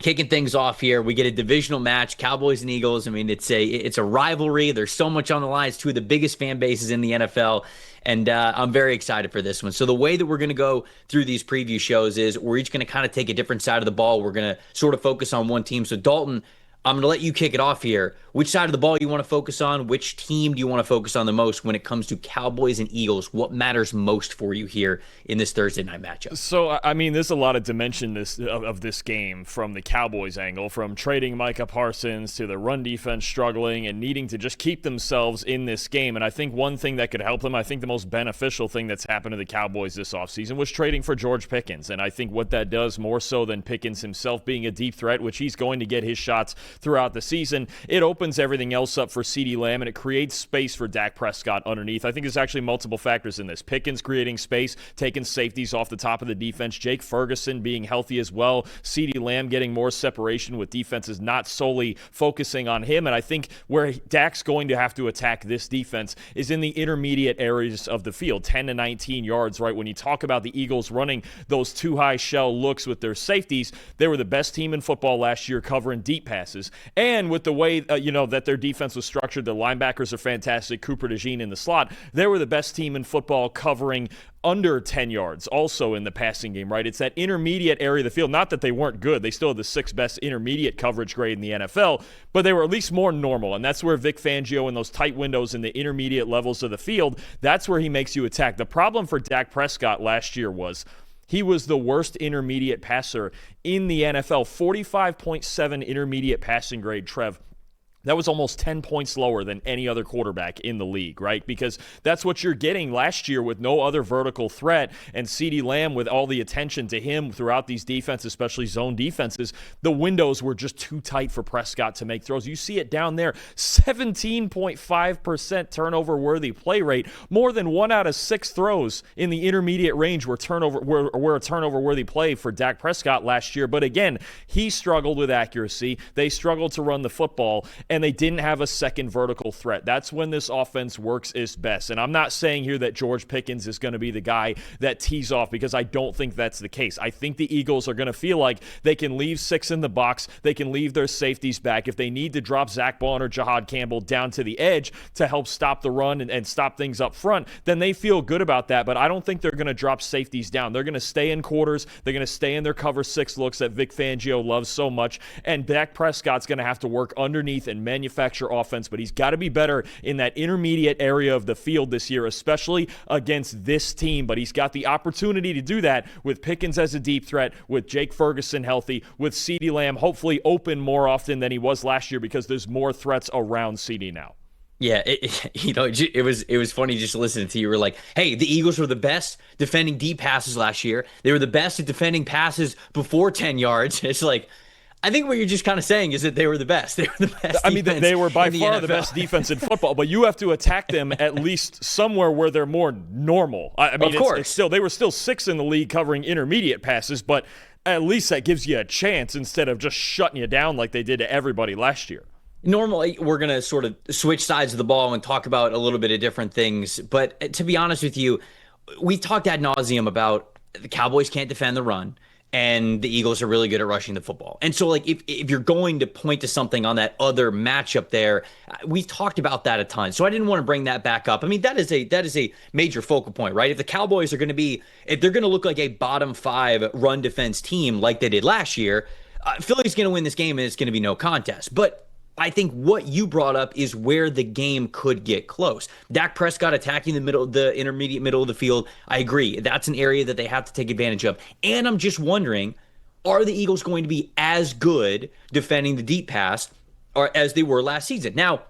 kicking things off here. We get a divisional match, Cowboys and Eagles. I mean, it's a rivalry. There's so much on the line. It's two of the biggest fan bases in the NFL. And I'm very excited for this one. So the way that we're going to go through these preview shows is we're each going to kind of take a different side of the ball. We're going to sort of focus on one team. So Dalton, I'm going to let you kick it off here. Which side of the ball you want to focus on? Which team do you want to focus on the most when it comes to Cowboys and Eagles? What matters most for you here in this Thursday night matchup? So, I mean, there's a lot of dimension of this game from the Cowboys angle, from trading Micah Parsons to the run defense struggling and needing to just keep themselves in this game. And I think one thing that could help them, I think the most beneficial thing that's happened to the Cowboys this offseason was trading for George Pickens. And I think what that does, more so than Pickens himself being a deep threat, which he's going to get his shots throughout the season, it opens everything else up for CeeDee Lamb, and it creates space for Dak Prescott underneath. I think there's actually multiple factors in this. Pickens creating space, taking safeties off the top of the defense, Jake Ferguson being healthy as well, CeeDee Lamb getting more separation with defenses not solely focusing on him. And I think where Dak's going to have to attack this defense is in the intermediate areas of the field, 10 to 19 yards, right? When you talk about the Eagles running those two high shell looks with their safeties, they were the best team in football last year covering deep passes. And with the way, that their defense was structured, the linebackers are fantastic, Cooper DeJean in the slot, they were the best team in football covering under 10 yards also in the passing game, right? It's that intermediate area of the field. Not that they weren't good. They still had the sixth best intermediate coverage grade in the NFL, but they were at least more normal. And that's where Vic Fangio in those tight windows in the intermediate levels of the field, that's where he makes you attack. The problem for Dak Prescott last year was he was the worst intermediate passer in the NFL. 45.7 intermediate passing grade, Trev. That was almost 10 points lower than any other quarterback in the league, right? Because that's what you're getting last year with no other vertical threat, and CeeDee Lamb with all the attention to him throughout these defenses, especially zone defenses, the windows were just too tight for Prescott to make throws. You see it down there, 17.5% turnover-worthy play rate. More than 1 out of 6 throws in the intermediate range were a turnover-worthy play for Dak Prescott last year. But again, he struggled with accuracy. They struggled to run the football, and they didn't have a second vertical threat. That's when this offense works its best. And I'm not saying here that George Pickens is going to be the guy that tees off, because I don't think that's the case. I think the Eagles are going to feel like they can leave 6 in the box. They can leave their safeties back. If they need to drop Zach Bond or Jahad Campbell down to the edge to help stop the run and stop things up front, then they feel good about that. But I don't think they're going to drop safeties down. They're going to stay in quarters. They're going to stay in their cover 6 looks that Vic Fangio loves so much. And Dak Prescott's going to have to work underneath and manufacture offense, but he's got to be better in that intermediate area of the field this year, especially against this team. But he's got the opportunity to do that with Pickens as a deep threat, with Jake Ferguson healthy, with CeeDee Lamb hopefully open more often than he was last year, because there's more threats around CeeDee now. Yeah, it was funny just listening to you. You were like, hey, the Eagles were the best defending deep passes last year. They were the best at defending passes before 10 yards. It's like, I think what you're just kind of saying is that they were the best. They were the best. I mean, they were by far the best defense in football, but you have to attack them at least somewhere where they're more normal. I mean, of course. It's still, they were still 6th in the league covering intermediate passes, but at least that gives you a chance instead of just shutting you down like they did to everybody last year. Normally, we're going to sort of switch sides of the ball and talk about a little bit of different things. But to be honest with you, we talked ad nauseum about the Cowboys can't defend the run, and the Eagles are really good at rushing the football. And so, like, if you're going to point to something on that other matchup there, we've talked about that a ton. So I didn't want to bring that back up. I mean, that is a major focal point, right? If the Cowboys are going to be, if they're going to look like a bottom 5 run defense team like they did last year, Philly's going to win this game, and it's going to be no contest. But I think what you brought up is where the game could get close. Dak Prescott attacking the intermediate middle of the field. I agree. That's an area that they have to take advantage of. And I'm just wondering, are the Eagles going to be as good defending the deep pass or as they were last season? Now,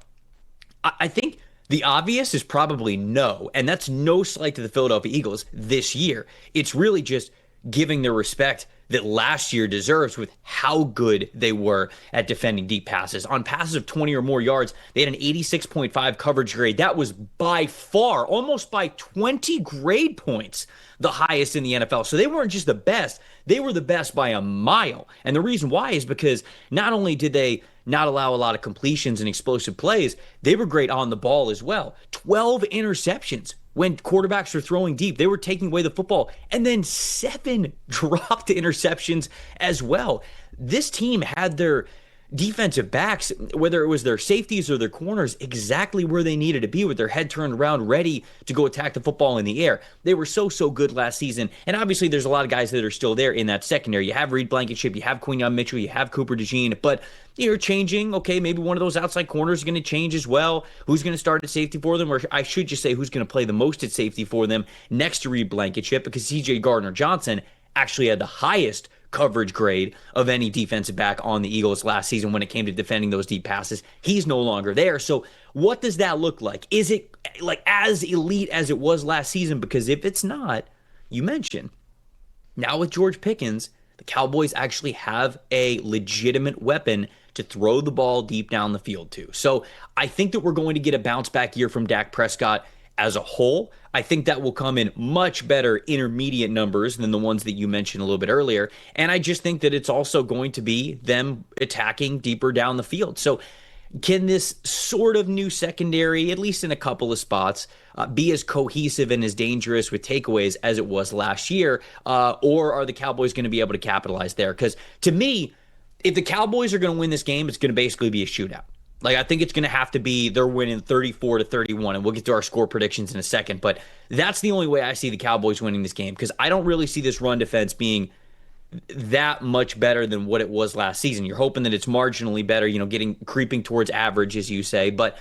I think the obvious is probably no. And that's no slight to the Philadelphia Eagles this year. It's really just giving the respect that last year deserves with how good they were at defending deep passes. On passes of 20 or more yards, they had an 86.5 coverage grade. That was by far, almost by 20 grade points, the highest in the NFL. So they weren't just the best, they were the best by a mile. And the reason why is because not only did they not allow a lot of completions and explosive plays, they were great on the ball as well. 12 interceptions. When quarterbacks were throwing deep, they were taking away the football, and then 7 dropped interceptions as well. this team had their defensive backs, whether it was their safeties or their corners, exactly where they needed to be with their head turned around, ready to go attack the football in the air. They were so good last season. And obviously, there's a lot of guys that are still there in that secondary. You have Reed Blankenship, you have Quinyon Mitchell, you have Cooper DeJean, but you're changing. Okay, maybe one of those outside corners is going to change as well. Who's going to start at safety for them? Or I should just say, who's going to play the most at safety for them next to Reed Blankenship, because CJ Gardner-Johnson actually had the highest coverage grade of any defensive back on the Eagles last season when it came to defending those deep passes. He's no longer there. So what does that look like? Is it like as elite as it was last season? Because if it's not, you mentioned, now with George Pickens, the Cowboys actually have a legitimate weapon to throw the ball deep down the field to. So I think that we're going to get a bounce back year from Dak Prescott as a whole. I think that will come in much better intermediate numbers than the ones that you mentioned a little bit earlier. And I just think that it's also going to be them attacking deeper down the field. So can this sort of new secondary, at least in a couple of spots, be as cohesive and as dangerous with takeaways as it was last year? Or are the Cowboys going to be able to capitalize there? Because to me, if the Cowboys are going to win this game, it's going to basically be a shootout. Like, I think it's going to have to be they're winning 34-31, and we'll get to our score predictions in a second. But that's the only way I see the Cowboys winning this game, because I don't really see this run defense being that much better than what it was last season. You're hoping that it's marginally better, creeping towards average, as you say. But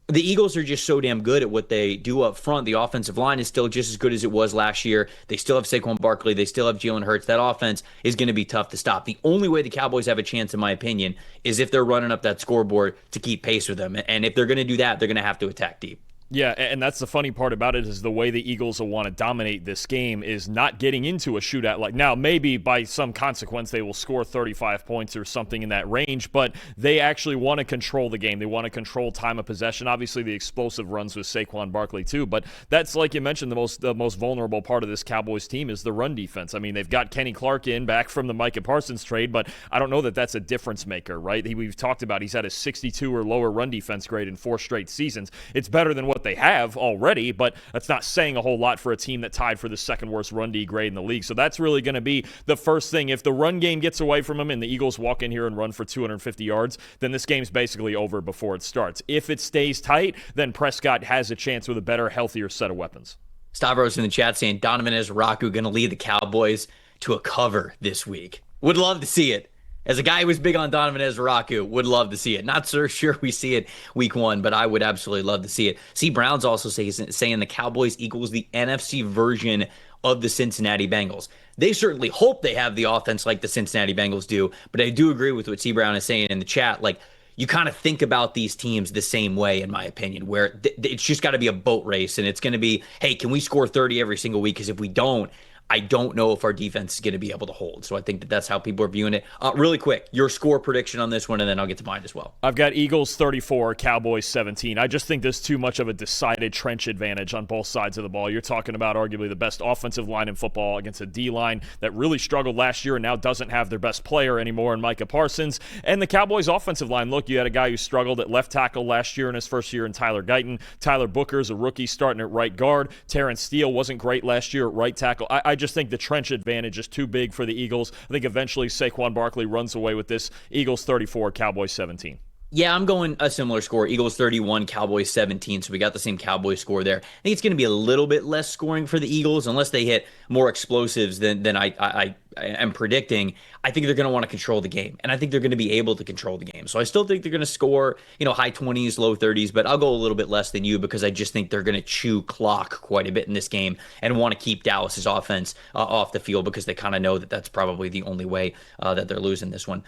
the Eagles are just so damn good at what they do up front. The offensive line is still just as good as it was last year. They still have Saquon Barkley. They still have Jalen Hurts. That offense is going to be tough to stop. The only way the Cowboys have a chance, in my opinion, is if they're running up that scoreboard to keep pace with them. And if they're going to do that, they're going to have to attack deep. Yeah, and that's the funny part about it, is the way the Eagles will want to dominate this game is not getting into a shootout. Like, now, maybe by some consequence they will score 35 points or something in that range, but they actually want to control the game. They want to control time of possession. Obviously, the explosive runs with Saquon Barkley too, but that's, like you mentioned, the most vulnerable part of this Cowboys team is the run defense. I mean, they've got Kenny Clark back from the Micah Parsons trade, but I don't know that that's a difference maker, right? We've talked about he's had a 62 or lower run defense grade in 4 straight seasons. It's better than what they have already, but that's not saying a whole lot for a team that tied for the second worst run D grade in the league. So that's really going to be the first thing. If the run game gets away from them and the Eagles walk in here and run for 250 yards, then this game's basically over before it starts. If it stays tight, then Prescott has a chance with a better, healthier set of weapons. Stavros in the chat saying Donovan Ezraku going to lead the Cowboys to a cover this week. Would love to see it. As a guy who was big on Donovan Ezraku, would love to see it. Not so sure we see it week 1, but I would absolutely love to see it. C. Brown's also saying the Cowboys equals the NFC version of the Cincinnati Bengals. They certainly hope they have the offense like the Cincinnati Bengals do, but I do agree with what C. Brown is saying in the chat. Like, you kind of think about these teams the same way, in my opinion, where it's just got to be a boat race, and it's going to be, hey, can we score 30 every single week? Because if we don't, I don't know if our defense is going to be able to hold. So I think that's how people are viewing it. Really quick, your score prediction on this one, and then I'll get to mine as well. I've got Eagles 34, Cowboys 17. I just think there's too much of a decided trench advantage on both sides of the ball. You're talking about arguably the best offensive line in football against a D-line that really struggled last year and now doesn't have their best player anymore in Micah Parsons. And the Cowboys offensive line, look, you had a guy who struggled at left tackle last year in his first year in Tyler Guyton. Tyler Booker's a rookie starting at right guard. Terrence Steele wasn't great last year at right tackle. I just think the trench advantage is too big for the Eagles. I think eventually Saquon Barkley runs away with this. Eagles 34, Cowboys 17. Yeah, I'm going a similar score. Eagles 31, Cowboys 17. So we got the same Cowboys score there. I think it's going to be a little bit less scoring for the Eagles unless they hit more explosives than I am predicting. I think they're going to want to control the game, and I think they're going to be able to control the game. So I still think they're going to score, high 20s, low 30s, but I'll go a little bit less than you because I just think they're going to chew clock quite a bit in this game and want to keep Dallas's offense off the field because they kind of know that that's probably the only way that they're losing this one.